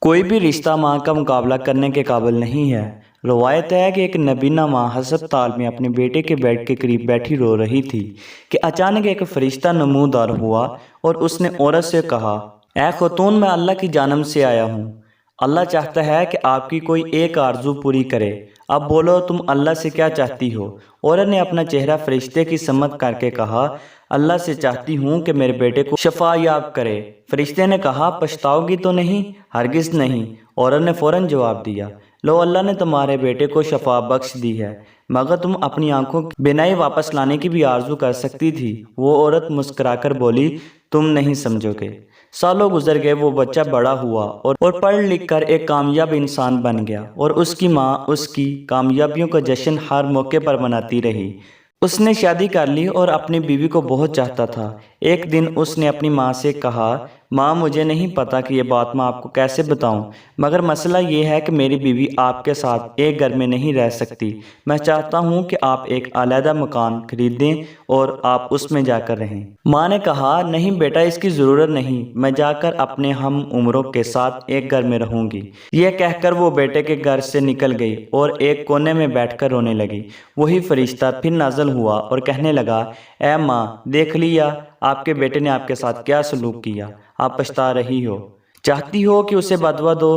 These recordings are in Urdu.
کوئی بھی رشتہ ماں کا مقابلہ کرنے کے قابل نہیں ہے۔ روایت ہے کہ ایک نبینہ ماں ہسپتال میں اپنے بیٹے کے بیڈ کے قریب بیٹھی رو رہی تھی کہ اچانک ایک فرشتہ نمودار ہوا اور اس نے عورت سے کہا، اے خاتون، میں اللہ کی جانب سے آیا ہوں۔ اللہ چاہتا ہے کہ آپ کی کوئی ایک آرزو پوری کرے۔ اب بولو، تم اللہ سے کیا چاہتی ہو؟ عورت نے اپنا چہرہ فرشتے کی سمت کر کے کہا، اللہ سے چاہتی ہوں کہ میرے بیٹے کو شفا یاب کرے۔ فرشتے نے کہا، پچھتاؤ گی تو نہیں؟ ہرگز نہیں۔ عورت نے فوراً جواب دیا، لو، اللہ نے تمہارے بیٹے کو شفا بخش دی ہے، مگر تم اپنی آنکھوں کی بینائی واپس لانے کی بھی آرزو کر سکتی تھی۔ وہ عورت مسکرا کر بولی، تم نہیں سمجھو گے۔ سالوں گزر گئے، وہ بچہ بڑا ہوا اور پڑھ لکھ کر ایک کامیاب انسان بن گیا، اور اس کی ماں اس کی کامیابیوں کا جشن ہر موقع پر مناتی رہی۔ اس نے شادی کر لی اور اپنی بیوی کو بہت چاہتا تھا۔ ایک دن اس نے اپنی ماں سے کہا، ماں، مجھے نہیں پتا کہ یہ بات میں آپ کو کیسے بتاؤں، مگر مسئلہ یہ ہے کہ میری بیوی آپ کے ساتھ ایک گھر میں نہیں رہ سکتی۔ میں چاہتا ہوں کہ آپ ایک علیحدہ مکان خریدیں اور آپ اس میں جا کر رہیں۔ ماں نے کہا، نہیں بیٹا، اس کی ضرورت نہیں، میں جا کر اپنے ہم عمروں کے ساتھ ایک گھر میں رہوں گی۔ یہ کہہ کر وہ بیٹے کے گھر سے نکل گئی اور ایک کونے میں بیٹھ کر رونے لگی۔ وہی فرشتہ پھر نازل ہوا اور کہنے لگا، اے ماں، دیکھ لیا آپ کے بیٹے نے آپ کے ساتھ کیا سلوک کیا؟ آپ پچھتا رہی ہو، چاہتی ہو کہ اسے بدوا دو۔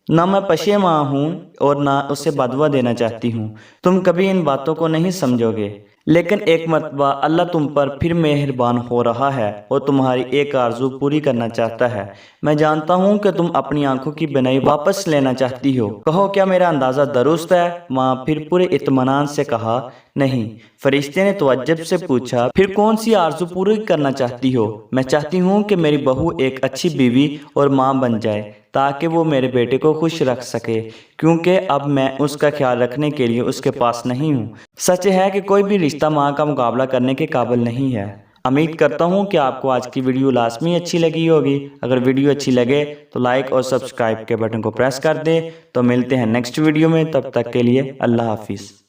نہ میں پشیماں ہوں اور نہ اسے بدوا دینا چاہتی ہوں۔ تم کبھی ان باتوں کو نہیں سمجھو گے، لیکن ایک مرتبہ اللہ تم پر پھر مہربان ہو رہا ہے اور تمہاری ایک آرزو پوری کرنا چاہتا ہے۔ میں جانتا ہوں کہ تم اپنی آنکھوں کی بینائی واپس لینا چاہتی ہو۔ کہو، کیا میرا اندازہ درست ہے؟ ماں پھر پورے اطمینان سے کہا، نہیں۔ فرشتے نے تعجب سے پوچھا، پھر کون سی آرزو پوری کرنا چاہتی ہو؟ میں چاہتی ہوں کہ میری بہو ایک اچھی بیوی اور ماں بن جائے تاکہ وہ میرے بیٹے کو خوش رکھ سکے، کیونکہ اب میں اس کا خیال رکھنے کے لیے اس کے پاس نہیں ہوں۔ سچ ہے کہ کوئی بھی رشتہ ماں کا مقابلہ کرنے کے قابل نہیں ہے۔ امید کرتا ہوں کہ آپ کو آج کی ویڈیو لازمی اچھی لگی ہوگی۔ اگر ویڈیو اچھی لگے تو لائک اور سبسکرائب کے بٹن کو پریس کر دیں۔ تو ملتے ہیں نیکسٹ ویڈیو میں، تب تک کے لیے اللہ حافظ۔